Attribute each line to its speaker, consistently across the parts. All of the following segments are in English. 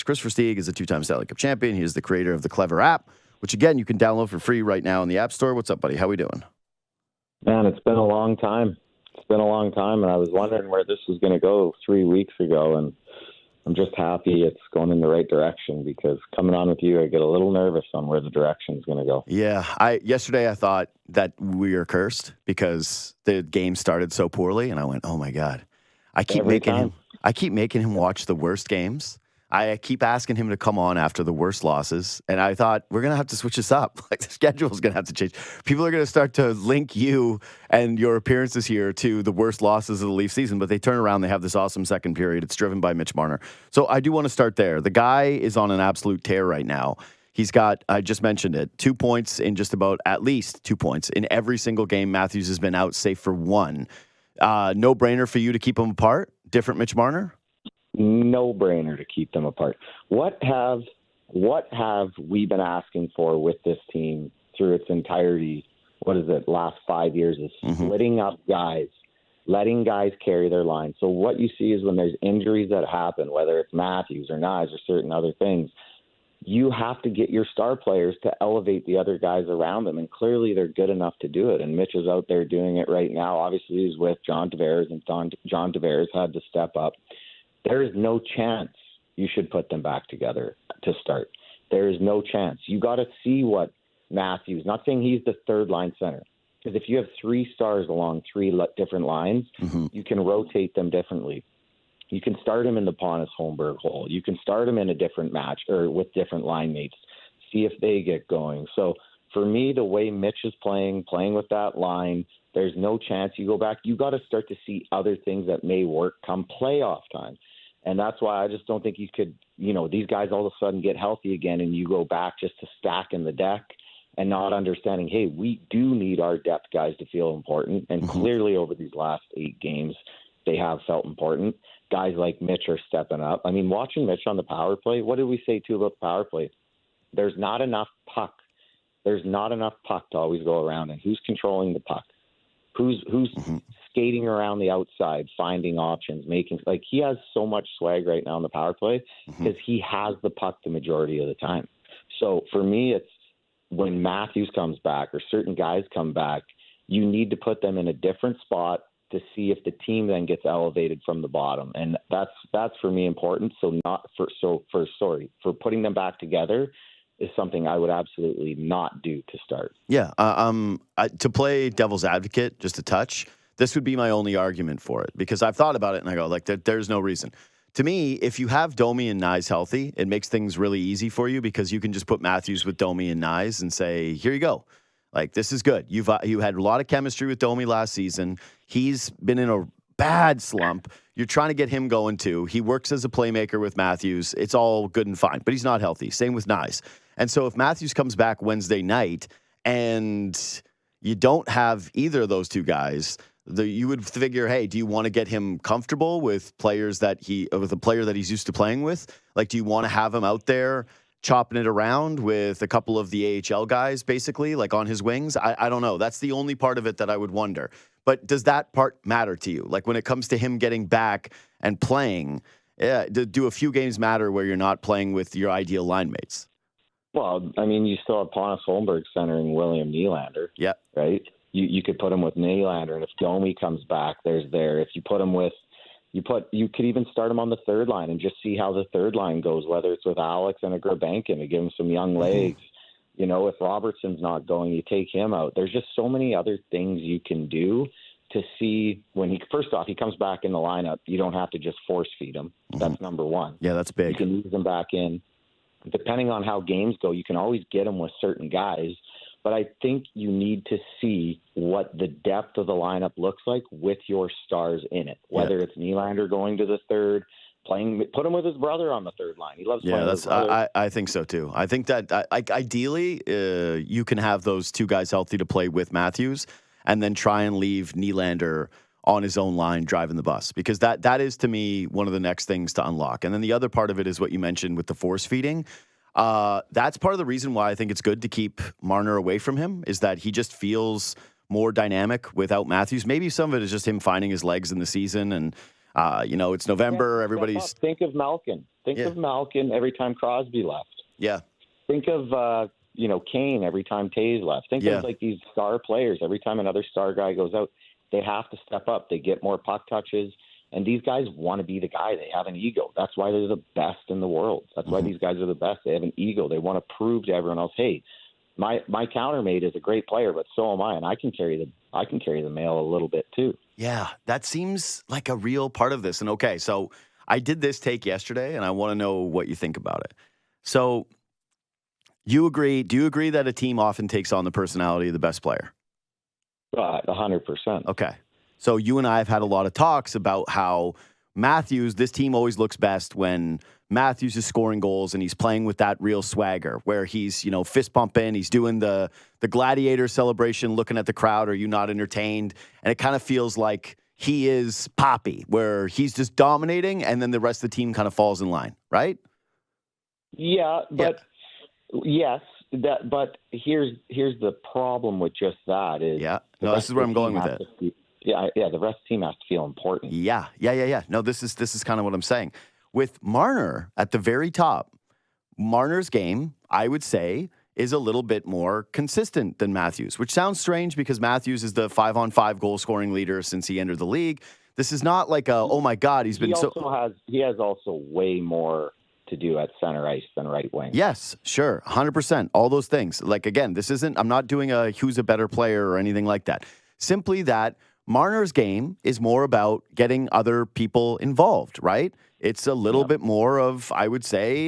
Speaker 1: Kris Versteeg is a two-time Stanley Cup champion. He is the creator of the Clever app, which, again, you can download for free right now in the App Store. What's up, buddy? How we doing?
Speaker 2: Man, it's been a long time. And I was wondering where this was going to go 3 weeks ago, and I'm just happy it's going in the right direction, because coming on with you, I get a little nervous on where the direction is going to go.
Speaker 1: Yeah, yesterday I thought that we are cursed because the game started so poorly, and I went, oh, my God. I keep making him watch the worst games. I keep asking him to come on after the worst losses, and I thought, we're going to have to switch this up. Like, the schedule is going to have to change. People are going to start to link you and your appearances here to the worst losses of the Leaf season, but they turn around, they have this awesome second period. It's driven by Mitch Marner. So I do want to start there. The guy is on an absolute tear right now. He's got, I just mentioned it, 2 points in just about at least 2 points in every single game Matthews has been out, save for one. No-brainer for you to keep them apart? Different Mitch Marner?
Speaker 2: No-brainer to keep them apart. What have we been asking for with this team through its entirety? What is it? Last 5 years is splitting up guys, letting guys carry their line. So what you see is when there's injuries that happen, whether it's Matthews or Nyes or certain other things, you have to get your star players to elevate the other guys around them, and clearly they're good enough to do it. And Mitch is out there doing it right now. Obviously, he's with John Tavares, and John Tavares had to step up. There is no chance you should put them back together to start. There is no chance. You got to see what Matthews, not saying he's the third line center, because if you have three stars along three different lines, you can rotate them differently. You can start him in the Pontus Holmberg hole. You can start him in a different match or with different line mates, see if they get going. So for me, the way Mitch is playing with that line, there's no chance you go back. You got to start to see other things that may work come playoff time. And that's why I just don't think you could, these guys all of a sudden get healthy again and you go back just to stack in the deck and not understanding, hey, we do need our depth guys to feel important. And clearly over these last 8 games, they have felt important. Guys like Mitch are stepping up. I mean, watching Mitch on the power play, what did we say too about the power play? There's not enough puck. There's not enough puck to always go around. And who's controlling the puck? Who's skating around the outside, finding options, he has so much swag right now on the power play because he has the puck the majority of the time. So for me, it's when Matthews comes back or certain guys come back, you need to put them in a different spot to see if the team then gets elevated from the bottom. And that's for me important. For putting them back together is something I would absolutely not do to start.
Speaker 1: Yeah. To play devil's advocate, just a touch, this would be my only argument for it, because I've thought about it and I go, there's no reason. To me, if you have Domi and Nyes healthy, it makes things really easy for you, because you can just put Matthews with Domi and Nyes and say, here you go. This is good. You had a lot of chemistry with Domi last season. He's been in a bad slump. You're trying to get him going too. He works as a playmaker with Matthews. It's all good and fine, but he's not healthy. Same with Nyes. And so if Matthews comes back Wednesday night and you don't have either of those two guys, you would figure, hey, do you want to get him comfortable with a player that he's used to playing with? Do you want to have him out there chopping it around with a couple of the AHL guys, basically, on his wings? I don't know. That's the only part of it that I would wonder. But does that part matter to you? When it comes to him getting back and playing, do a few games matter where you're not playing with your ideal line mates?
Speaker 2: Well, I mean, you still have Pontus Holmberg centering William Nylander.
Speaker 1: Yep.
Speaker 2: Right? You could put him with Nylander, and if Domi comes back, there's there. If you put him with you could even start him on the third line and just see how the third line goes, whether it's with Alex and a Grebenkin to give him some young legs. If Robertson's not going, you take him out. There's just so many other things you can do to see when he comes back in the lineup. You don't have to just force feed him. That's number one.
Speaker 1: Yeah, that's big.
Speaker 2: You can ease him back in. Depending on how games go, you can always get him with certain guys. But I think you need to see what the depth of the lineup looks like with your stars in it, whether it's Nylander going to the third, put him with his brother on the third line. He loves playing with his brother.
Speaker 1: I think so too. I think that ideally you can have those two guys healthy to play with Matthews and then try and leave Nylander on his own line driving the bus, because that is, to me, one of the next things to unlock. And then the other part of it is what you mentioned with the force feeding. That's part of the reason why I think it's good to keep Marner away from him, is that he just feels more dynamic without Matthews. Maybe some of it is just him finding his legs in the season and It's November.
Speaker 2: Yeah,
Speaker 1: Everybody's
Speaker 2: think of Malkin. Think of Malkin every time Crosby left.
Speaker 1: yeah.
Speaker 2: Think of Kane every time Taves left. Think of like these star players every time another star guy goes out. They have to step up. They get more puck touches. And these guys want to be the guy. They have an ego. That's why they're the best in the world. That's why these guys are the best. They have an ego. They want to prove to everyone else, hey, my countermate is a great player, but so am I, and I can carry the mail a little bit too.
Speaker 1: Yeah, that seems like a real part of this. And okay, so I did this take yesterday, and I want to know what you think about it. So do you agree that a team often takes on the personality of the best player?
Speaker 2: 100%.
Speaker 1: Okay. So you and I have had a lot of talks about how this team always looks best when Matthews is scoring goals and he's playing with that real swagger where he's, fist pumping, he's doing the gladiator celebration, looking at the crowd, are you not entertained? And it kind of feels like he is Poppy, where he's just dominating and then the rest of the team kind of falls in line, right?
Speaker 2: Yeah, but yes, but here's the problem with just that is
Speaker 1: this is where I'm going with it.
Speaker 2: The rest of the team has to feel important.
Speaker 1: Yeah. No, this is kind of what I'm saying. With Marner at the very top, Marner's game, I would say, is a little bit more consistent than Matthews, which sounds strange because Matthews is the 5-on-5 goal-scoring leader since he entered the league. This is not like oh my God, he
Speaker 2: has also way more to do at center ice than right wing.
Speaker 1: Yes, sure, 100%. All those things. Like, again, I'm not doing who's a better player or anything like that. Simply that Marner's game is more about getting other people involved, right? It's a little bit more of, I would say,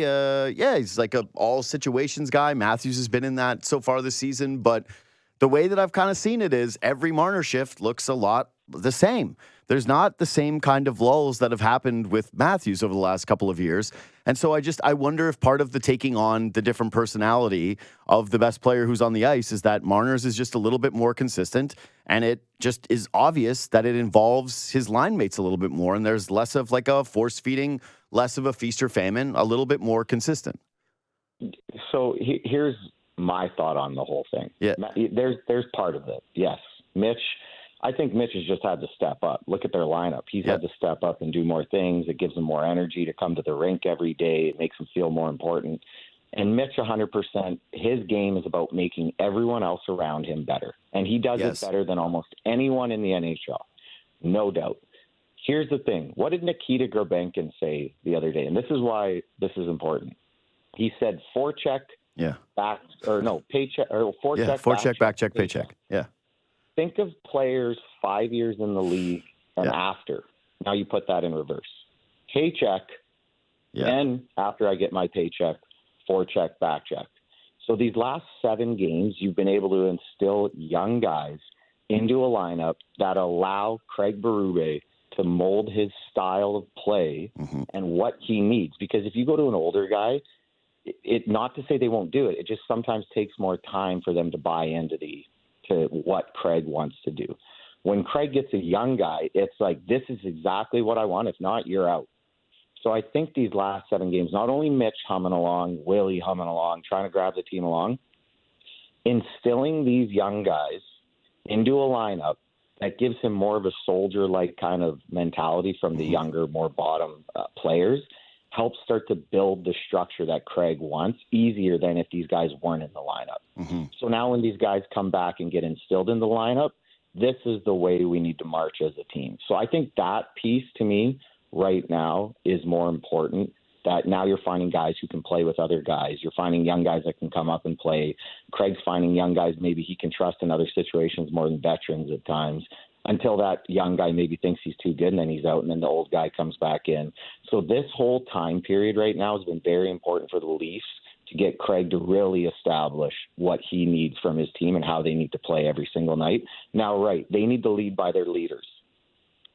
Speaker 1: he's like a all situations guy. Matthews has been in that so far this season, but the way that I've kind of seen it is every Marner shift looks a lot the same. There's not the same kind of lulls that have happened with Matthews over the last couple of years. And so I wonder if part of the taking on the different personality of the best player who's on the ice is that Marner's is just a little bit more consistent, and it just is obvious that it involves his line mates a little bit more, and there's less of like a force feeding, less of a feast or famine, a little bit more consistent.
Speaker 2: So here's my thought on the whole thing.
Speaker 1: Yeah.
Speaker 2: There's part of it. Yes. I think Mitch has just had to step up. Look at their lineup. He's had to step up and do more things. It gives him more energy to come to the rink every day. It makes him feel more important. And Mitch, 100%, his game is about making everyone else around him better. And he does it better than almost anyone in the NHL, no doubt. Here's the thing. What did Nikita Grebenkin say the other day? And this is why this is important. He said forecheck, paycheck, or forecheck,
Speaker 1: back check, paycheck. Yeah.
Speaker 2: Think of players 5 years in the league and after. Now you put that in reverse. Paycheck, then after I get my paycheck, forecheck, back check. So these last 7 games, you've been able to instill young guys into a lineup that allow Craig Berube to mold his style of play and what he needs. Because if you go to an older guy, not to say they won't do it, it just sometimes takes more time for them to buy into to what Craig wants to do. When Craig gets a young guy, it's like, this is exactly what I want. If not, you're out. So I think these last 7 games, not only Mitch humming along, Willie humming along, trying to grab the team along, instilling these young guys into a lineup that gives him more of a soldier-like kind of mentality from the younger, more bottom players, helps start to build the structure that Craig wants easier than if these guys weren't in the lineup. So now when these guys come back and get instilled in the lineup, this is the way we need to march as a team. So I think that piece to me right now is more important, that now you're finding guys who can play with other guys. You're finding young guys that can come up and play. Craig's finding young guys maybe he can trust in other situations more than veterans at times, until that young guy maybe thinks he's too good and then he's out and then the old guy comes back in. So this whole time period right now has been very important for the Leafs to get Craig to really establish what he needs from his team and how they need to play every single night. Now, they need to lead by their leaders.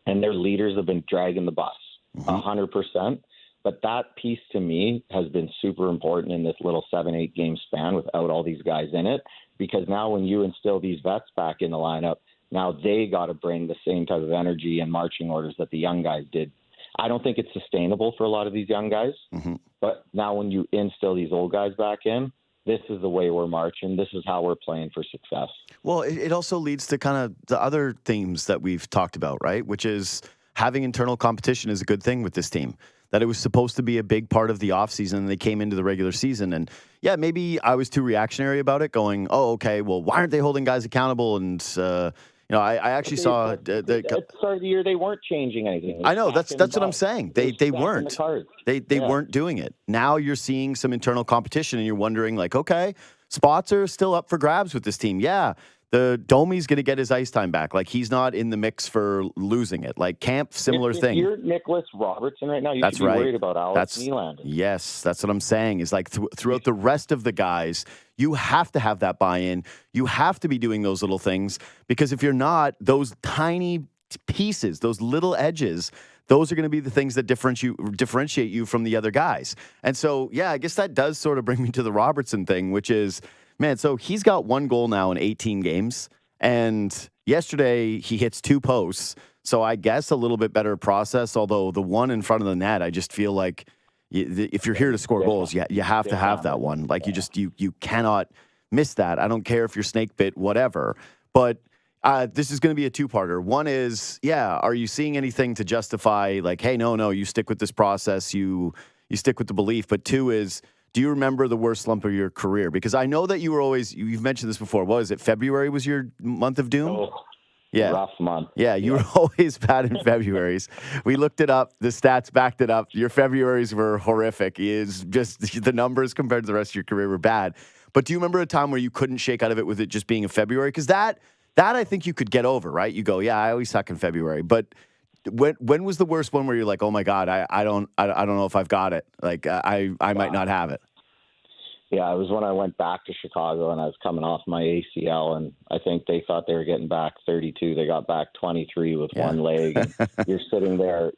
Speaker 2: And their leaders have been dragging the bus 100%. But that piece to me has been super important in this little 7-8 game span without all these guys in it, because now when you instill these vets back in the lineup, now they got to bring the same type of energy and marching orders that the young guys did. I don't think it's sustainable for a lot of these young guys, but now when you instill these old guys back in, this is the way we're marching. This is how we're playing for success.
Speaker 1: Well, it also leads to kind of the other themes that we've talked about, right? Which is having internal competition is a good thing with this team. That it was supposed to be a big part of the offseason, and they came into the regular season. And yeah, maybe I was too reactionary about it, going, oh, okay, well, why aren't they holding guys accountable? And, I actually saw
Speaker 2: at the start of the year they weren't changing anything.
Speaker 1: I know that's what I'm saying. They weren't. They weren't doing it. Now you're seeing some internal competition, and you're wondering, like, okay, spots are still up for grabs with this team. Yeah. The Domi's going to get his ice time back. Like, he's not in the mix for losing it. Like, Camp, similar thing.
Speaker 2: If you're Nicholas Robertson right now, you should be worried about Alex Nylander.
Speaker 1: Yes, that's what I'm saying. Is like throughout the rest of the guys, you have to have that buy-in. You have to be doing those little things, because if you're not, those tiny pieces, those little edges, those are going to be the things that differentiate you from the other guys. And so, yeah, I guess that does sort of bring me to the Robertson thing, which is, man, so he's got 1 goal now in 18 games, and yesterday he hits 2 posts. So I guess a little bit better process, although the one in front of the net, I just feel like if you're here to score goals, you have to have that one. Like, you cannot miss that. I don't care if you're snake bit, whatever. But this is going to be a 2-parter. One is, are you seeing anything to justify, like, hey, no, you stick with this process, you stick with the belief. But 2 is, do you remember the worst slump of your career? Because I know that you've mentioned this before. What is it? February was your month of doom?
Speaker 2: Oh, yeah. Rough month.
Speaker 1: Yeah, you were always bad in Februaries. We looked it up. The stats backed it up. Your Februaries were horrific. Is just the numbers compared to the rest of your career were bad. But do you remember a time where you couldn't shake out of it with it just being a February? Because that I think you could get over, right? You go, yeah, I always suck in February. But when was the worst one where you're like, oh my God, I don't know if I've got it. Like, I might not have it.
Speaker 2: Yeah, it was when I went back to Chicago and I was coming off my ACL, and I think they thought they were getting back 32. They got back 23 with one leg. And you're sitting there,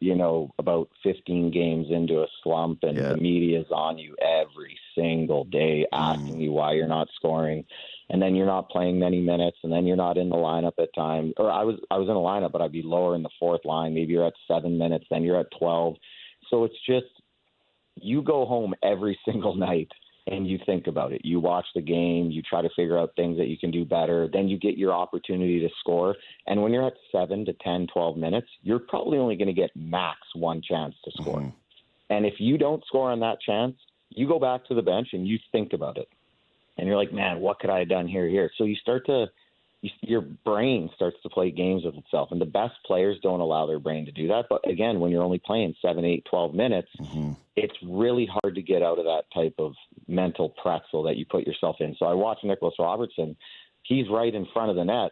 Speaker 2: about 15 games into a slump, and the media's on you every single day asking you why you're not scoring. And then you're not playing many minutes, and then you're not in the lineup at times. Or I was in the lineup, but I'd be lower in the 4th line. Maybe you're at 7 minutes, then you're at 12. So it's just, you go home every single night and you think about it. You watch the game, you try to figure out things that you can do better. Then you get your opportunity to score. And when you're at 7 to 10, 12 minutes, you're probably only going to get max 1 chance to score. Mm-hmm. And if you don't score on that chance, you go back to the bench and you think about it. And you're like, man, what could I have done here? So you start to, your brain starts to play games with itself. And the best players don't allow their brain to do that. But again, when you're only playing 7, 8, 12 minutes, it's really hard to get out of that type of mental pretzel that you put yourself in. So I watch Nicholas Robertson. He's right in front of the net,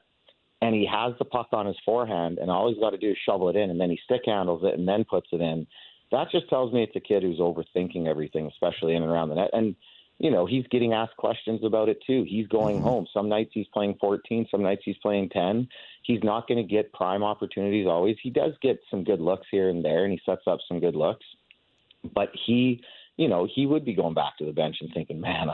Speaker 2: and he has the puck on his forehand, and all he's got to do is shovel it in, and then he stick handles it and then puts it in. That just tells me it's a kid who's overthinking everything, especially in and around the net. And he's getting asked questions about it too. He's going home. Some nights he's playing 14, some nights he's playing 10. He's not going to get prime opportunities always. He does get some good looks here and there, and he sets up some good looks. But he would be going back to the bench and thinking, man,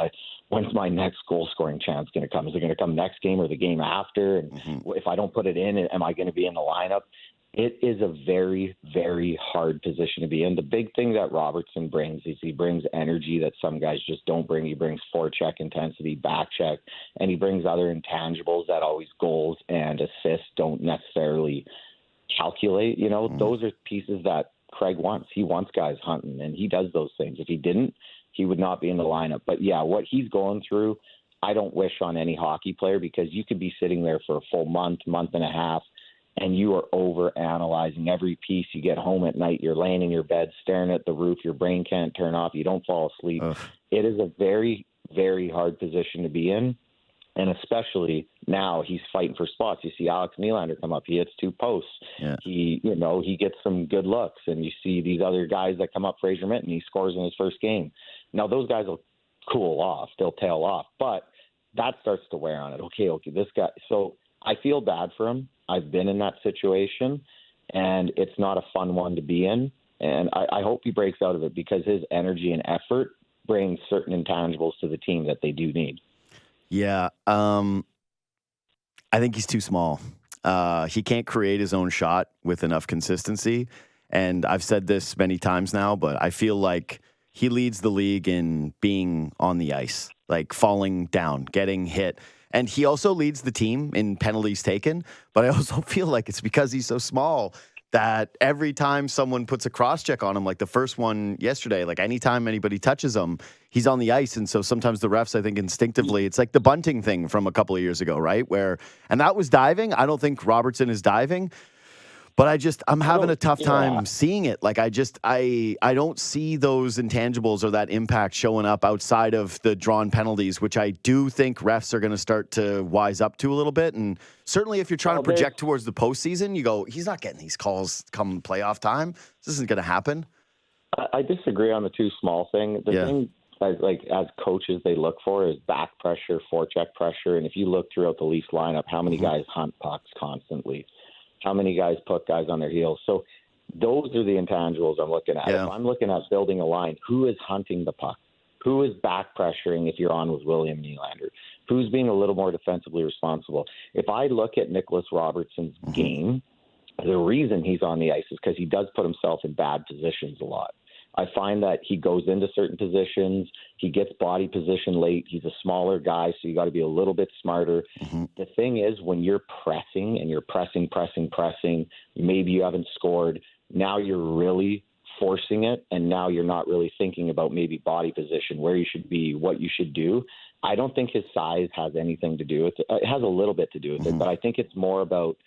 Speaker 2: when's my next goal-scoring chance going to come? Is it going to come next game or the game after? And if I don't put it in, am I going to be in the lineup? It is a very, very hard position to be in. The big thing that Robertson brings is he brings energy that some guys just don't bring. He brings forecheck intensity, back check, and he brings other intangibles that always goals and assists don't necessarily calculate. Those are pieces that Craig wants. He wants guys hunting, and he does those things. If he didn't, he would not be in the lineup. But, yeah, what he's going through, I don't wish on any hockey player, because you could be sitting there for a full month and a half, and you are over-analyzing every piece. You get home at night, you're laying in your bed, staring at the roof, your brain can't turn off, you don't fall asleep. It is a very, very hard position to be in, and especially now he's fighting for spots. You see Alex Nylander come up, he hits 2 posts. Yeah. He gets some good looks, and you see these other guys that come up, Fraser Minten, he scores in his first game. Now, those guys will cool off, they'll tail off, but that starts to wear on it. Okay, this guy. So I feel bad for him. I've been in that situation, and it's not a fun one to be in. And I hope he breaks out of it, because his energy and effort brings certain intangibles to the team that they do need.
Speaker 1: Yeah. I think he's too small. He can't create his own shot with enough consistency. And I've said this many times now, but I feel like he leads the league in being on the ice, like falling down, getting hit. And he also leads the team in penalties taken, but I also feel like it's because he's so small that every time someone puts a cross check on him, like the first one yesterday, like anytime anybody touches him, he's on the ice. And so sometimes the refs, I think instinctively, it's like the bunting thing from a couple of years ago, right? And that was diving. I don't think Robertson is diving. But I'm having a tough time seeing it. Like I don't see those intangibles or that impact showing up outside of the drawn penalties, which I do think refs are going to start to wise up to a little bit. And certainly if you're trying to project towards the postseason, you go, he's not getting these calls come playoff time. This isn't going to happen.
Speaker 2: I disagree on the too small thing. The thing as coaches they look for is back pressure, forecheck pressure. And if you look throughout the Leafs lineup, how many guys hunt pucks constantly? How many guys put guys on their heels? So those are the intangibles I'm looking at.
Speaker 1: Yeah.
Speaker 2: If I'm looking at building a line, who is hunting the puck? Who is back pressuring if you're on with William Nylander? Who's being a little more defensively responsible? If I look at Nicholas Robertson's game, the reason he's on the ice is because he does put himself in bad positions a lot. I find that he goes into certain positions. He gets body position late. He's a smaller guy, so you got to be a little bit smarter. Mm-hmm. The thing is, when you're pressing and you're pressing, maybe you haven't scored. Now you're really forcing it, and now you're not really thinking about maybe body position, where you should be, what you should do. I don't think his size has anything to do with it. It has a little bit to do with it, but I think it's more about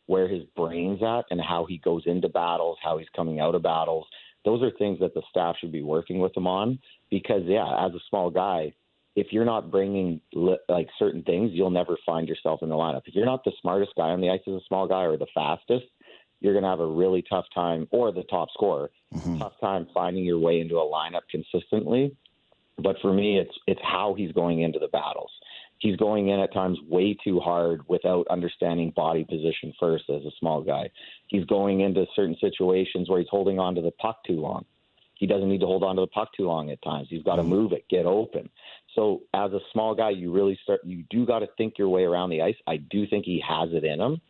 Speaker 2: where his brain's at and how he goes into battles, how he's coming out of battles. Those are things that the staff should be working with him on because, as a small guy, if you're not bringing like certain things, you'll never find yourself in the lineup. If you're not the smartest guy on the ice as a small guy or the fastest, you're going to have a really tough time, or the top scorer, tough time finding your way into a lineup consistently. But for me, it's how he's going into the battles. He's going in at times way too hard without understanding body position first as a small guy. He's going into certain situations where he's holding on to the puck too long. He doesn't need to hold on to the puck too long at times. He's got to move it, get open. So as a small guy, you do got to think your way around the ice. I do think he has it in him.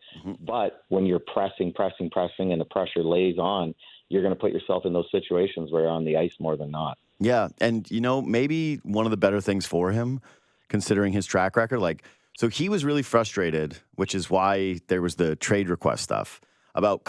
Speaker 2: But when you're pressing, and the pressure lays on, you're going to put yourself in those situations where you're on the ice more than not.
Speaker 1: Yeah, and, maybe one of the better things for him, considering his track record, so he was really frustrated, which is why there was the trade request stuff about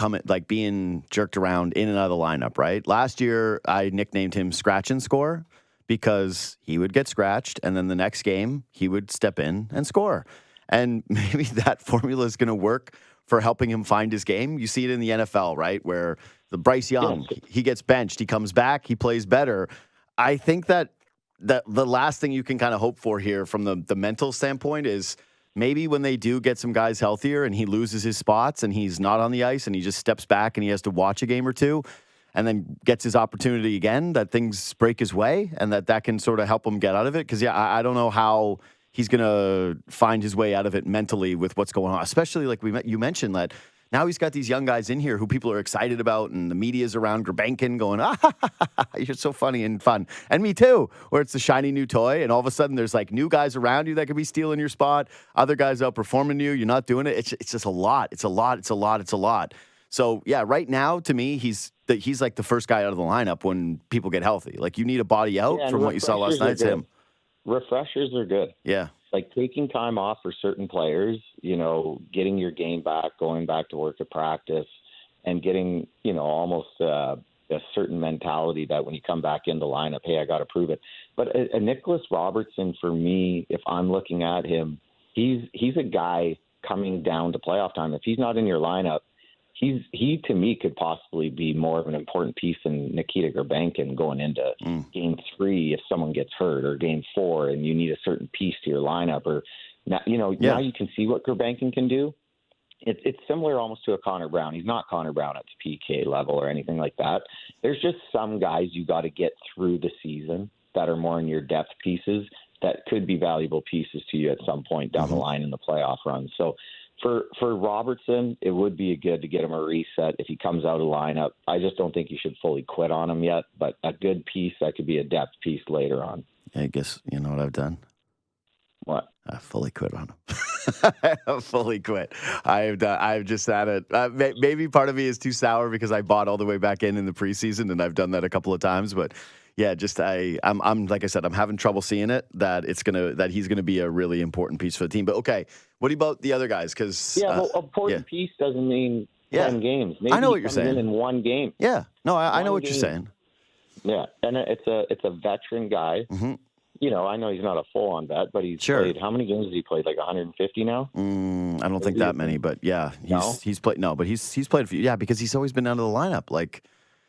Speaker 1: being jerked around in and out of the lineup, right? Last year, I nicknamed him Scratch and Score because he would get scratched, and then the next game, he would step in and score. And maybe that formula is going to work for helping him find his game. You see it in the NFL, right, where the Bryce Young, he gets benched, he comes back, he plays better. I think that the last thing you can kind of hope for here from the mental standpoint is maybe when they do get some guys healthier and he loses his spots and he's not on the ice and he just steps back and he has to watch a game or two and then gets his opportunity again, that things break his way and that can sort of help him get out of it. Because, I don't know how he's going to find his way out of it mentally with what's going on, especially like you mentioned that now he's got these young guys in here who people are excited about, and the media's around Grebenkin going, you're so funny and fun. And me too, where it's the shiny new toy, and all of a sudden there's like new guys around you that could be stealing your spot, other guys outperforming you, you're not doing it. It's just a lot. It's a lot. So, right now, to me, he's like the first guy out of the lineup when people get healthy. Like, you need a body out from what you saw last night. It's him.
Speaker 2: Refreshers are good.
Speaker 1: Yeah.
Speaker 2: Like taking time off for certain players, getting your game back, going back to work at practice, and getting, almost a certain mentality that when you come back in the lineup, hey, I got to prove it. But a Nicholas Robertson, for me, if I'm looking at him, he's a guy coming down to playoff time. If he's not in your lineup, he to me could possibly be more of an important piece than Nikita Grebenkin going into Game 3 if someone gets hurt, or Game 4 and you need a certain piece to your lineup. Or now you can see what Grebenkin can do. It's similar almost to a Connor Brown. He's not Connor Brown at the PK level or anything like that. There's just some guys you got to get through the season that are more in your depth pieces that could be valuable pieces to you at some point down the line in the playoff run. So For Robertson, it would be good to get him a reset if he comes out of lineup. I just don't think you should fully quit on him yet, but a good piece that could be a depth piece later on.
Speaker 1: I guess you know what I've done?
Speaker 2: What?
Speaker 1: I fully quit on him. I fully quit. I've just had it. Maybe part of me is too sour because I bought all the way back in the preseason, and I've done that a couple of times, but yeah, I'm like I said, I'm having trouble seeing it that he's gonna be a really important piece for the team. But okay, what about the other guys? Because
Speaker 2: important piece doesn't mean 10 games. Maybe
Speaker 1: I know what
Speaker 2: he
Speaker 1: you're
Speaker 2: comes
Speaker 1: saying.
Speaker 2: in one game.
Speaker 1: Yeah. No, I know what you're saying.
Speaker 2: Yeah, and it's a veteran guy.
Speaker 1: Mm-hmm.
Speaker 2: You know, I know he's not a full-on vet, but he's played. How many games has he played? Like 150 now?
Speaker 1: I don't think that many, but yeah, he's played. No, but he's played a few. Yeah, because he's always been out of the lineup. Like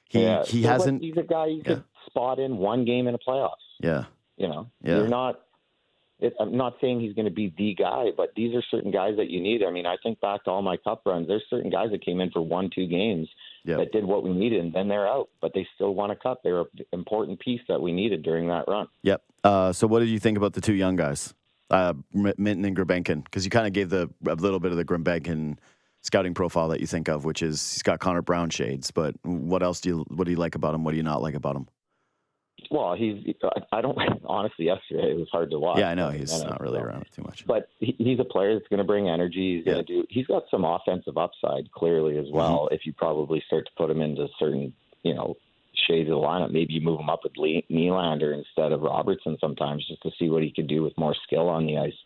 Speaker 1: he hasn't.
Speaker 2: He's a guy you could spot in one game in a playoffs.
Speaker 1: Yeah,
Speaker 2: you know,
Speaker 1: you're
Speaker 2: not. I'm not saying he's going to be the guy, but these are certain guys that you need. I mean, I think back to all my cup runs. There's certain guys that came in for 1-2 games that did what we needed, and then they're out. But they still won a cup. They were an important piece that we needed during that run.
Speaker 1: Yep. So what did you think about the two young guys, Minten and Grebenkin? Because you kind of gave a little bit of the Grebenkin scouting profile that you think of, which is he's got Connor Brown shades. But what else do you like about him? What do you not like about him?
Speaker 2: Well, I don't honestly. Yesterday it was hard to watch.
Speaker 1: Yeah, I know he's not really around it too much.
Speaker 2: But he's a player that's going to bring energy. He's got some offensive upside clearly as well. If you probably start to put him into certain shades of the lineup, maybe you move him up with Nylander instead of Robertson sometimes, just to see what he could do with more skill on the ice.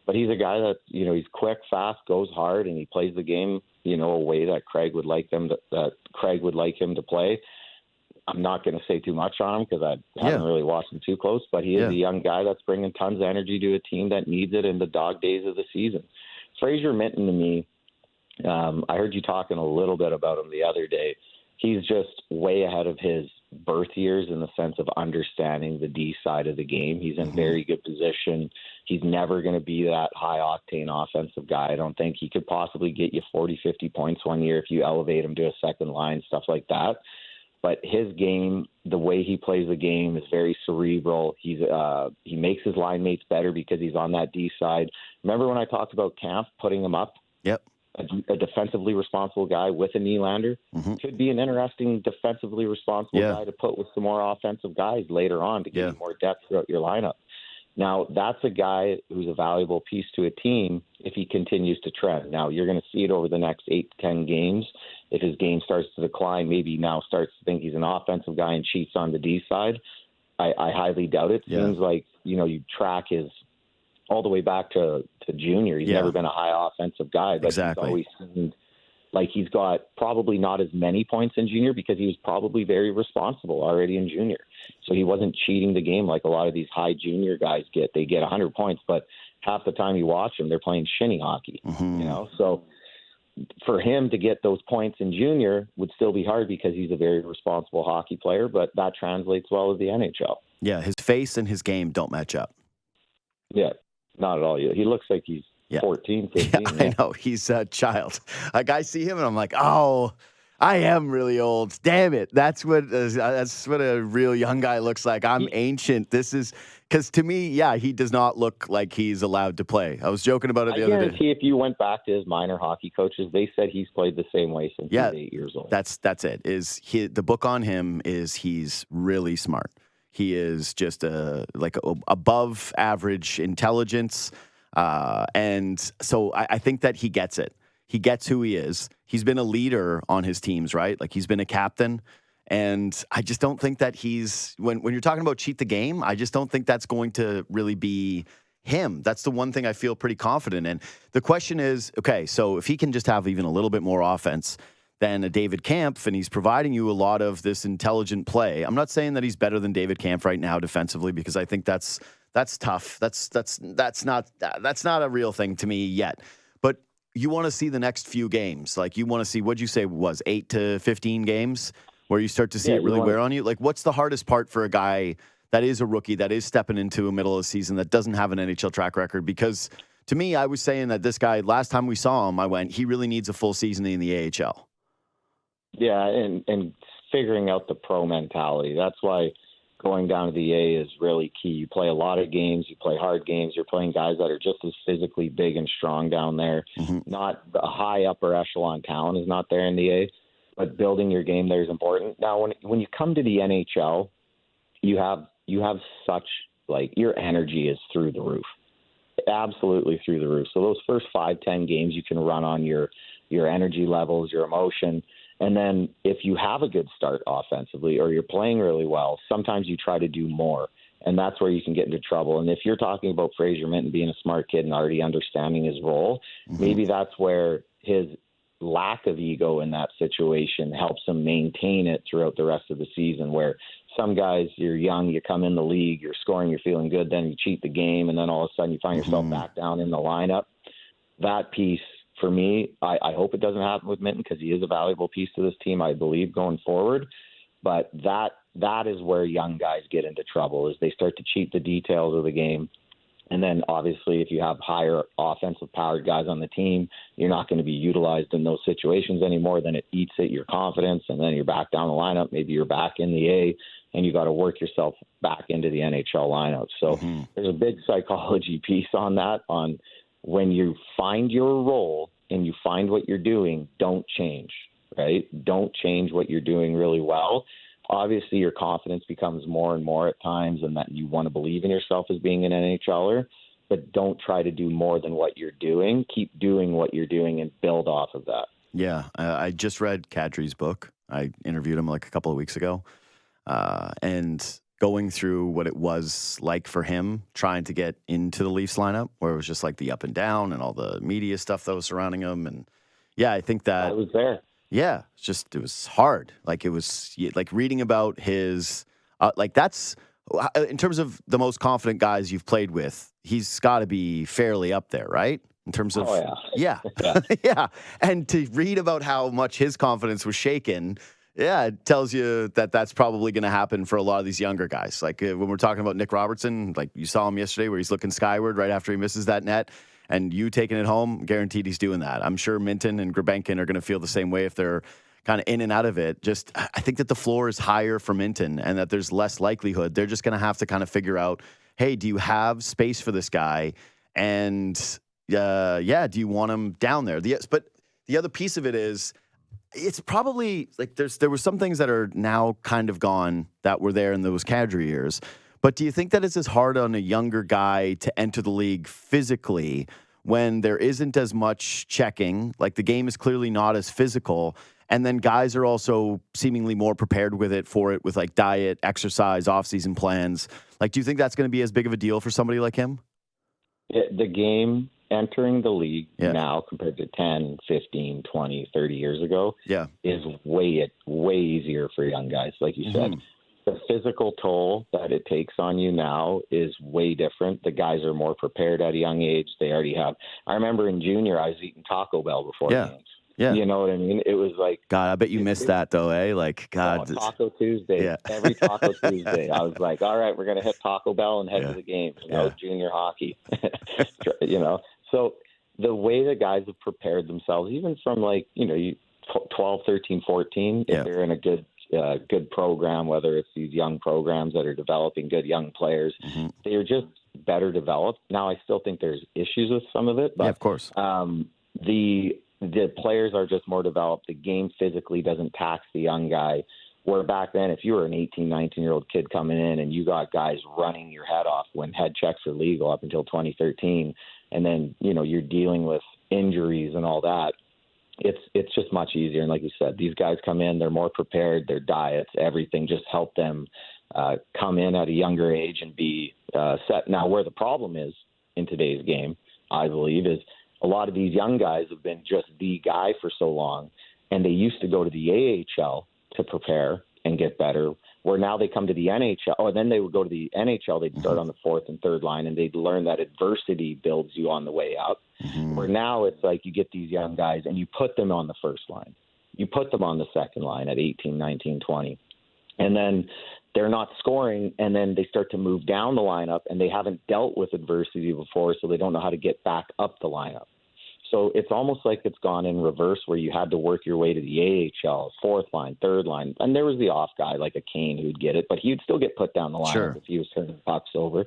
Speaker 2: But he's a guy that he's quick, fast, goes hard, and he plays the game a way that Craig would like him to play. I'm not going to say too much on him because I haven't really watched him too close, but he is a young guy that's bringing tons of energy to a team that needs it in the dog days of the season. Fraser Minten, to me, I heard you talking a little bit about him the other day. He's just way ahead of his birth years in the sense of understanding the D side of the game. He's in very good position. He's never going to be that high-octane offensive guy. I don't think he could possibly get you 40, 50 points one year if you elevate him to a second line, stuff like that. But his game, the way he plays the game, is very cerebral. He makes his line mates better because he's on that D side. Remember when I talked about Kampf putting him up?
Speaker 1: Yep.
Speaker 2: A defensively responsible guy with a Nylander could be an interesting defensively responsible guy to put with some more offensive guys later on to give you more depth throughout your lineup. Now, that's a guy who's a valuable piece to a team if he continues to trend. Now, you're going to see it over the next 8 to 10 games. If his game starts to decline, maybe he now starts to think he's an offensive guy and cheats on the D side. I highly doubt it. Seems like, you track his all the way back to junior. He's never been a high offensive guy, but he's always seemed like he's got probably not as many points in junior because he was probably very responsible already in junior. So he wasn't cheating the game like a lot of these high junior guys get. They get 100 points, but half the time you watch them, they're playing shinny hockey, So for him to get those points in junior would still be hard because he's a very responsible hockey player, but that translates well with the NHL.
Speaker 1: Yeah, his face and his game don't match up.
Speaker 2: Yeah, not at all. He looks like he's 14, 15.
Speaker 1: Yeah, I know. He's a child. Like, I see him and I'm like, oh, I am really old. Damn it. That's what a real young guy looks like. I'm ancient. This is because to me, he does not look like he's allowed to play. I was joking about it the other day. I
Speaker 2: guarantee if you went back to his minor hockey coaches, they said he's played the same way since he's 8 years old.
Speaker 1: That's it. The book on him is he's really smart. He is just above average intelligence. And so I think that he gets it. He gets who he is. He's been a leader on his teams, right? Like he's been a captain. And I just don't think that when you're talking about cheat the game, I just don't think that's going to really be him. That's the one thing I feel pretty confident in. The question is, okay, so if he can just have even a little bit more offense than a David Kampf, and he's providing you a lot of this intelligent play. I'm not saying that he's better than David Kampf right now defensively because I think that's tough. That's not a real thing to me yet. But you want to see the next few games. Like you want to see, what'd you say was 8 to 15 games where you start to see it really wear on you? Like what's the hardest part for a guy that is a rookie, that is stepping into a middle of the season, that doesn't have an NHL track record? Because to me, I was saying that this guy, last time we saw him, I went, he really needs a full season in the AHL.
Speaker 2: Yeah, and figuring out the pro mentality. That's why going down to the A is really key. You play a lot of games. You play hard games. You're playing guys that are just as physically big and strong down there. Not the high upper echelon talent is not there in the A, but building your game there is important. Now, when you come to the NHL, you have such, like, your energy is through the roof. Absolutely through the roof. So those first 5-10 games, you can run on your energy levels, your emotion. And then if you have a good start offensively or you're playing really well, sometimes you try to do more. And that's where you can get into trouble. And if you're talking about Fraser Minten being a smart kid and already understanding his role, maybe that's where his lack of ego in that situation helps them maintain it throughout the rest of the season, where some guys, you're young, you come in the league, you're scoring, you're feeling good, then you cheat the game, and then all of a sudden you find yourself back down in the lineup. That piece, for me, I hope it doesn't happen with Minten, because he is a valuable piece to this team, I believe, going forward. But that is where young guys get into trouble, is they start to cheat the details of the game. And then, obviously, if you have higher offensive-powered guys on the team, you're not going to be utilized in those situations anymore. Then it eats at your confidence, and then you're back down the lineup. Maybe you're back in the A, and you got to work yourself back into the NHL lineup. So there's a big psychology piece on that, on when you find your role and you find what you're doing, don't change, right? Don't change what you're doing really well. Obviously, your confidence becomes more and more at times, and that you want to believe in yourself as being an NHLer, but don't try to do more than what you're doing. Keep doing what you're doing and build off of that.
Speaker 1: Yeah, I just read Kadri's book. I interviewed him like a couple of weeks ago, and going through what it was like for him trying to get into the Leafs lineup, where it was just like the up and down and all the media stuff that was surrounding him. And yeah, I think that
Speaker 2: I was there.
Speaker 1: Yeah, it was hard. Like, it was like reading about his, like, that's, in terms of the most confident guys you've played with, he's got to be fairly up there, right? In terms of, yeah. Yeah. And to read about how much his confidence was shaken, yeah, it tells you that that's probably going to happen for a lot of these younger guys. Like, when we're talking about Nick Robertson, like you saw him yesterday where he's looking skyward right after he misses that net. And you taking it home, guaranteed he's doing that. I'm sure Minten and Grebenkin are going to feel the same way if they're kind of in and out of it. Just, I think that the floor is higher for Minten, and that there's less likelihood. They're just going to have to kind of figure out, hey, do you have space for this guy? And do you want him down there? But the other piece of it is, it's probably like there were some things that are now kind of gone that were there in those Kadri years. But do you think that it's as hard on a younger guy to enter the league physically when there isn't as much checking? Like, the game is clearly not as physical. And then guys are also seemingly more prepared with like diet, exercise, off-season plans. Like, do you think that's going to be as big of a deal for somebody like him?
Speaker 2: The game entering the league now compared to 10, 15, 20, 30 years ago is way easier for young guys, like you said. The physical toll that it takes on you now is way different. The guys are more prepared at a young age. They already have. I remember in junior, I was eating Taco Bell before games. Yeah. You know what I mean? It was like,
Speaker 1: God, I bet you missed that though, eh? Like, God.
Speaker 2: Taco Tuesday. Yeah. Every Taco Tuesday. I was like, all right, we're going to hit Taco Bell and head to the game. Junior hockey. So the way the guys have prepared themselves, even from 12, 13, 14, if they're in a good program, whether it's these young programs that are developing good young players, they're just better developed. Now, I still think there's issues with some of it, but
Speaker 1: of course,
Speaker 2: the players are just more developed. The game physically doesn't tax the young guy. Where back then, if you were an 18, 19-year-old kid coming in and you got guys running your head off when head checks were legal up until 2013, and then, you're dealing with injuries and all that, it's just much easier. And like you said, these guys come in, they're more prepared, their diets, everything just help them come in at a younger age and be set. Now, where the problem is in today's game, I believe, is a lot of these young guys have been just the guy for so long, and they used to go to the AHL to prepare and get better, where now they come to the NHL, or then they would go to the NHL, they'd start on the fourth and third line, and they'd learn that adversity builds you on the way up. Where now it's like you get these young guys and you put them on the first line. You put them on the second line at 18, 19, 20. And then they're not scoring, and then they start to move down the lineup, and they haven't dealt with adversity before, so they don't know how to get back up the lineup. So it's almost like it's gone in reverse, where you had to work your way to the AHL, fourth line, third line. And there was the off guy like a Kane who'd get it, but he'd still get put down the lineup if he was turning pucks over.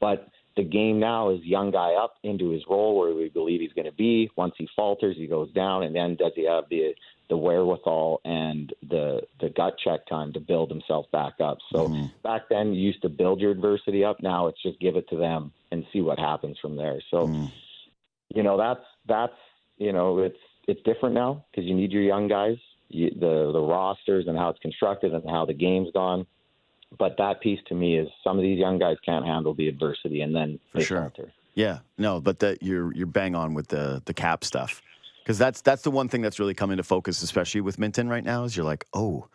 Speaker 2: But the game now is young guy up into his role where we believe he's going to be. Once he falters, he goes down, and then does he have the wherewithal and the gut check time to build himself back up? So back then you used to build your adversity up. Now it's just give it to them and see what happens from there. So, that's it's different now because you need your young guys, the rosters and how it's constructed and how the game's gone. But that piece to me is some of these young guys can't handle the adversity, and then they falter.
Speaker 1: Yeah, no, but you're bang on with the cap stuff. Because that's the one thing that's really come into focus, especially with Minten right now, is you're like, oh,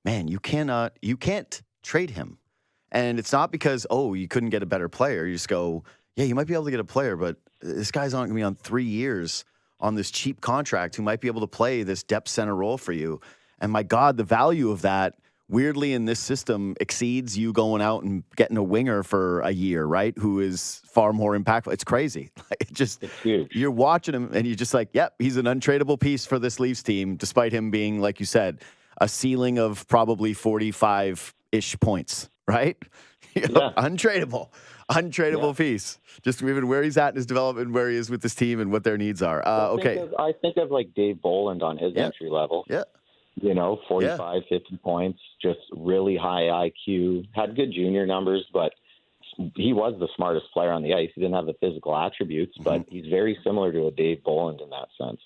Speaker 1: man, you can't trade him. And it's not because, you couldn't get a better player. You just go, yeah, you might be able to get a player, but this guy's not going to be on 3 years on this cheap contract who might be able to play this depth center role for you. And my God, the value of that, weirdly in this system, exceeds you going out and getting a winger for a year, right? Who is far more impactful. It's crazy. It's
Speaker 2: huge.
Speaker 1: You're watching him and you're just like, yep, he's an untradeable piece for this Leafs team, despite him being, like you said, a ceiling of probably 45-ish points, right? Untradeable piece. Just even where he's at in his development, where he is with this team, and what their needs are.
Speaker 2: I think of like Dave Bolland on his entry level.
Speaker 1: Yeah.
Speaker 2: 45, 50 points, just really high IQ, had good junior numbers, but he was the smartest player on the ice. He didn't have the physical attributes, but he's very similar to a Dave Bolland in that sense.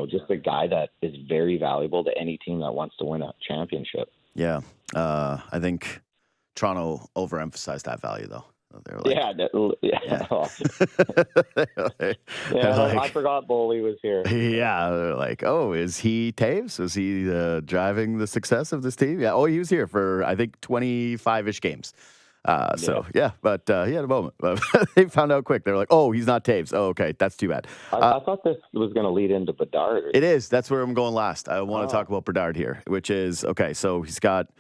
Speaker 2: Just a guy that is very valuable to any team that wants to win a championship.
Speaker 1: Yeah. I think Toronto overemphasized that value, though. They were like,
Speaker 2: I forgot Boley was here.
Speaker 1: Yeah, they're like, is he Taves? Was he driving the success of this team? Yeah, he was here for, I think, 25-ish games. But he had a moment. They found out quick. They were like, he's not Taves. Oh, okay, that's too bad.
Speaker 2: I thought this was going to lead into Bedard.
Speaker 1: It is. That's where I'm going last. I want to talk about Bedard here, which is, okay, so he's got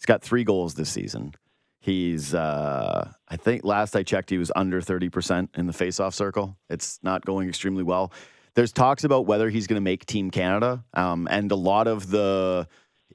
Speaker 1: 3 goals this season. He's, I think last I checked, he was under 30% in the faceoff circle. It's not going extremely well. There's talks about whether he's going to make Team Canada, and a lot of the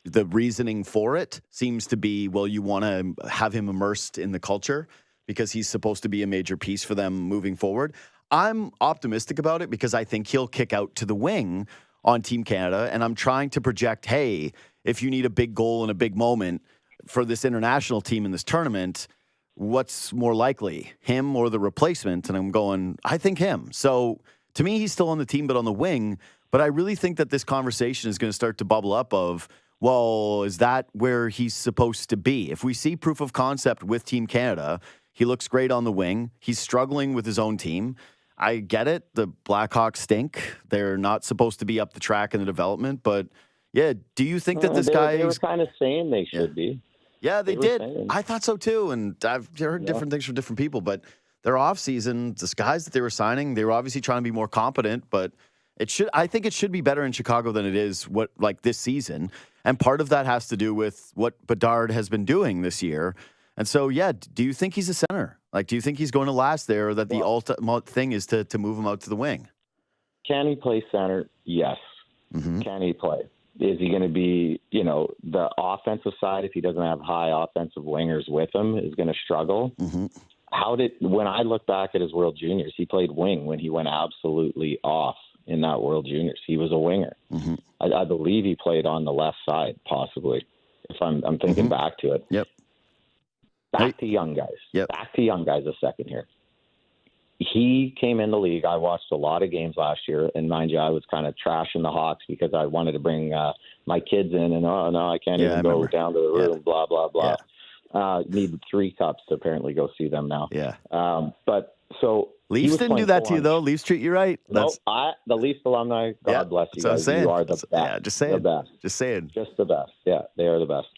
Speaker 1: reasoning for it seems to be, well, you want to have him immersed in the culture because he's supposed to be a major piece for them moving forward. I'm optimistic about it because I think he'll kick out to the wing on Team Canada, and I'm trying to project, hey, if you need a big goal in a big moment for this international team in this tournament, what's more likely, him or the replacement? And I'm going, I think him. So to me, he's still on the team, but on the wing. But I really think that this conversation is going to start to bubble up of, well, is that where he's supposed to be? If we see proof of concept with Team Canada, he looks great on the wing. He's struggling with his own team. I get it. The Blackhawks stink. They're not supposed to be up the track in the development. But, yeah, do you think that this guy...
Speaker 2: They were kind of saying they should be.
Speaker 1: Yeah, they did. I thought so too, and I've heard different things from different people. But their offseason, the guys that they were signing, they were obviously trying to be more competent. But I think it should be better in Chicago than it is this season. And part of that has to do with what Bedard has been doing this year. And so, do you think he's a center? Do you think he's going to last there, or that the ultimate thing is to move him out to the wing?
Speaker 2: Can he play center? Yes. Mm-hmm. Can he play? Is he going to be, the offensive side, if he doesn't have high offensive wingers with him, is going to struggle? Mm-hmm. When I look back at his World Juniors, he played wing when he went absolutely off in that World Juniors. He was a winger. Mm-hmm. I believe he played on the left side, possibly, if I'm thinking back to it.
Speaker 1: Yep.
Speaker 2: Back to young guys.
Speaker 1: Yep.
Speaker 2: Back to young guys a second here. He came in the league. I watched a lot of games last year, and mind you, I was kind of trashing the Hawks because I wanted to bring my kids in, and I can't even go down to the room, blah, blah, blah. Yeah. Need 3 cups to apparently go see them now.
Speaker 1: Yeah.
Speaker 2: Leafs
Speaker 1: didn't do that to you, though. Leafs treat you right.
Speaker 2: The Leafs alumni, God bless you guys. You are the best.
Speaker 1: Yeah, just saying.
Speaker 2: The best.
Speaker 1: Just saying.
Speaker 2: Just the best. Yeah, they are the best.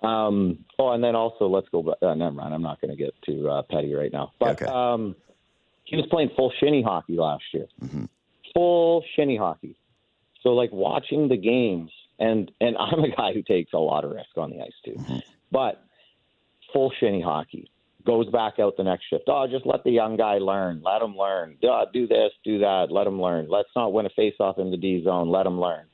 Speaker 2: And then also, let's go back. Never mind. I'm not going to get too petty right now. But he was playing full shinny hockey last year. Mm-hmm. Full shinny hockey. So, watching the games, and I'm a guy who takes a lot of risk on the ice, too. Mm-hmm. But full shinny hockey. Goes back out the next shift. Just let the young guy learn. Let him learn. Do this, do that. Let him learn. Let's not win a face-off in the D zone. Let him learn.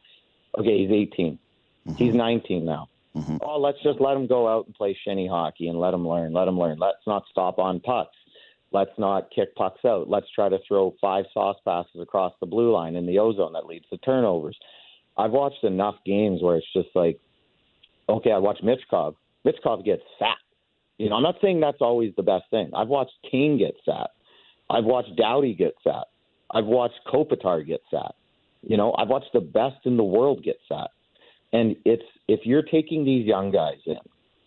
Speaker 2: Okay, he's 18. Mm-hmm. He's 19 now. Mm-hmm. Let's just let him go out and play shinny hockey and let him learn. Let him learn. Let's not stop on pucks. Let's not kick pucks out. Let's try to throw 5 sauce passes across the blue line in the O-zone that leads to turnovers. I've watched enough games where it's just I watched Mitchkov. Mitchkov gets sacked. I'm not saying that's always the best thing. I've watched Kane get sat. I've watched Doughty get sat. I've watched Kopitar get sat. I've watched the best in the world get sat. And if you're taking these young guys in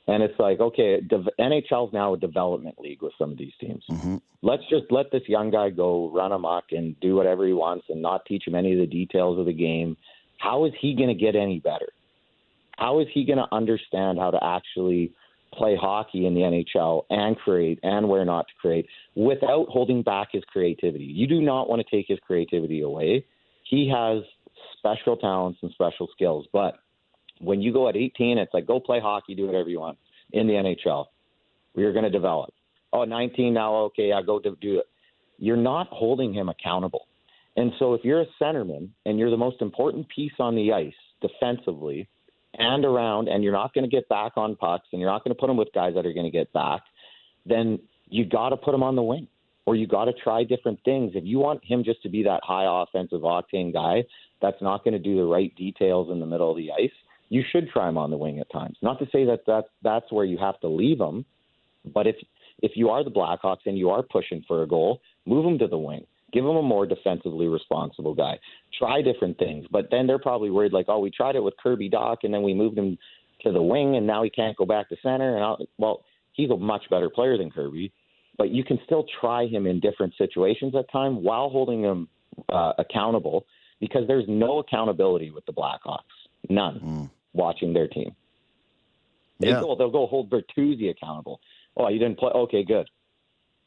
Speaker 2: And it's like, okay, NHL's now a development league with some of these teams.
Speaker 1: Mm-hmm.
Speaker 2: Let's just let this young guy go run amok and do whatever he wants and not teach him any of the details of the game. How is he going to get any better? How is he going to understand how to actually play hockey in the NHL and create and where not to create without holding back his creativity? You do not want to take his creativity away. He has special talents and special skills, but when you go at 18, it's like, go play hockey, do whatever you want in the NHL. You're going to develop. Oh, 19 now, okay, I go do it. You're not holding him accountable. And so if you're a centerman and you're the most important piece on the ice defensively and around, and you're not going to get back on pucks and you're not going to put him with guys that are going to get back, then you got to put him on the wing or you got to try different things. If you want him just to be that high offensive octane guy that's not going to do the right details in the middle of the ice, you should try him on the wing at times. Not to say that's where you have to leave him, but if you are the Blackhawks and you are pushing for a goal, move him to the wing. Give him a more defensively responsible guy. Try different things. But then they're probably worried like, oh, we tried it with Kirby Dach and then we moved him to the wing and now he can't go back to center. Well, he's a much better player than Kirby, but you can still try him in different situations at times while holding him accountable, because there's no accountability with the Blackhawks. None. Watching their team. They'll go hold Bertuzzi accountable. Oh, you didn't play? Okay, good.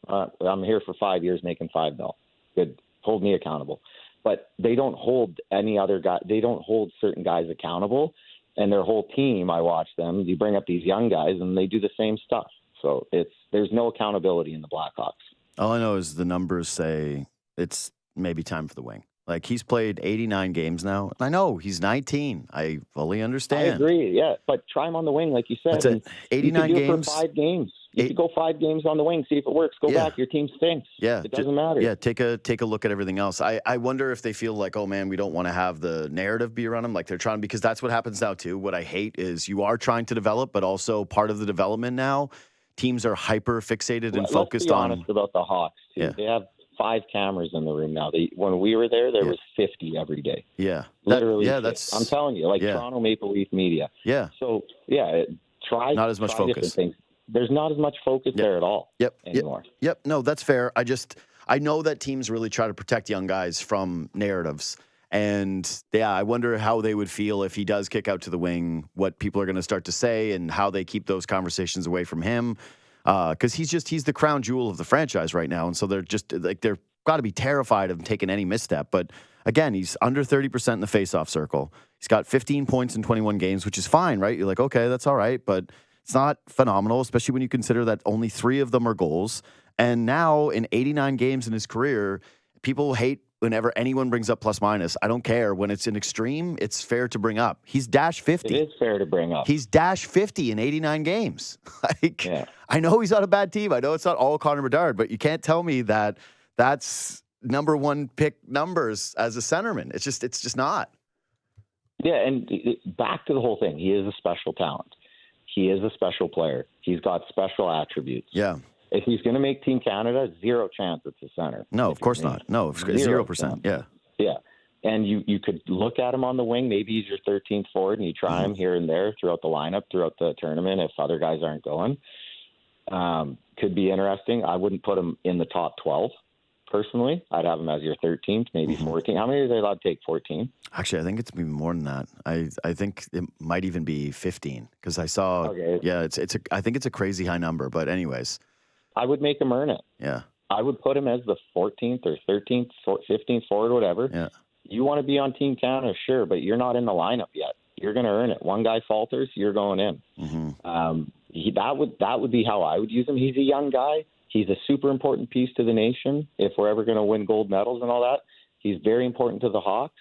Speaker 2: I'm here for 5 years making $5 million. Good. Hold me accountable. But they don't hold any other guy. They don't hold certain guys accountable. And their whole team, I watch them. You bring up these young guys, and they do the same stuff. So there's no accountability in the Blackhawks.
Speaker 1: All I know is the numbers say it's maybe time for the wing. Like, he's played 89 games now. I know he's 19. I fully understand.
Speaker 2: I agree, yeah. But try him on the wing, like you said.
Speaker 1: That's it. 89
Speaker 2: you can do
Speaker 1: games.
Speaker 2: It for 5 games. You could go 5 games on the wing, see if it works. Go back. Your team stinks.
Speaker 1: Yeah.
Speaker 2: It doesn't matter.
Speaker 1: Yeah, take a look at everything else. I wonder if they feel like, oh, man, we don't want to have the narrative be around them. Like, they're trying, because that's what happens now, too. What I hate is you are trying to develop, but also part of the development now, teams are hyper fixated and focused on.
Speaker 2: Let's be honest about the Hawks, too.
Speaker 1: Yeah.
Speaker 2: They have 5 cameras in the room now. When we were there was 50 every day.
Speaker 1: Yeah.
Speaker 2: Literally. I'm telling you, like Toronto Maple Leaf media.
Speaker 1: Yeah.
Speaker 2: So, try
Speaker 1: not as much focus.
Speaker 2: Things. There's not as much focus there at all anymore.
Speaker 1: Yep. No, that's fair. I know that teams really try to protect young guys from narratives. And, I wonder how they would feel if he does kick out to the wing, what people are going to start to say and how they keep those conversations away from him. Because he's the crown jewel of the franchise right now. And so they're got to be terrified of him taking any misstep. But again, he's under 30% in the faceoff circle. He's got 15 points in 21 games, which is fine, right? You're like, okay, that's all right. But it's not phenomenal, especially when you consider that only 3 of them are goals. And now in 89 games in his career, people hate whenever anyone brings up plus minus. I don't care. When it's an extreme, it's fair to bring up. He's dash 50.
Speaker 2: It is fair to bring up.
Speaker 1: He's dash 50 in 89 games. I know he's on a bad team. I know it's not all Connor Bedard, but you can't tell me that that's number 1 pick numbers as a centerman. It's just not.
Speaker 2: Yeah, and back to the whole thing. He is a special talent. He is a special player. He's got special attributes.
Speaker 1: Yeah.
Speaker 2: If he's going to make Team Canada, 0 chance it's a center.
Speaker 1: No, of course not. No, 0%. Yeah.
Speaker 2: Yeah. And you could look at him on the wing. Maybe he's your 13th forward, and you try him here and there throughout the lineup, throughout the tournament if other guys aren't going. Could be interesting. I wouldn't put him in the top 12, personally. I'd have him as your 13th, maybe 14. How many are they allowed to take? 14?
Speaker 1: Actually, I think it's even more than that. I think it might even be 15 because I saw.
Speaker 2: Okay.
Speaker 1: Yeah, I think it's a crazy high number. But anyways,
Speaker 2: I would make him earn it.
Speaker 1: Yeah.
Speaker 2: I would put him as the 14th or 13th, 15th forward, whatever.
Speaker 1: Yeah.
Speaker 2: You want to be on Team Canada, sure, but you're not in the lineup yet. You're going to earn it. One guy falters, you're going in.
Speaker 1: Mm-hmm.
Speaker 2: That would be how I would use him. He's a young guy. He's a super important piece to the nation. If we're ever going to win gold medals and all that, he's very important to the Hawks.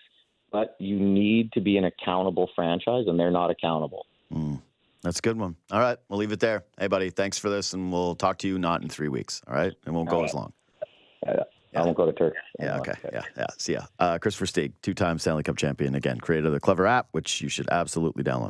Speaker 2: But you need to be an accountable franchise, and they're not accountable.
Speaker 1: That's a good one. All right, we'll leave it there. Hey, buddy, thanks for this, and we'll talk to you not in 3 weeks. All right, it won't go as long.
Speaker 2: I won't go to Turkey.
Speaker 1: Yeah, okay. Yeah. See ya. Kris Versteeg, 2-time Stanley Cup champion, again, creator of the Clever app, which you should absolutely download.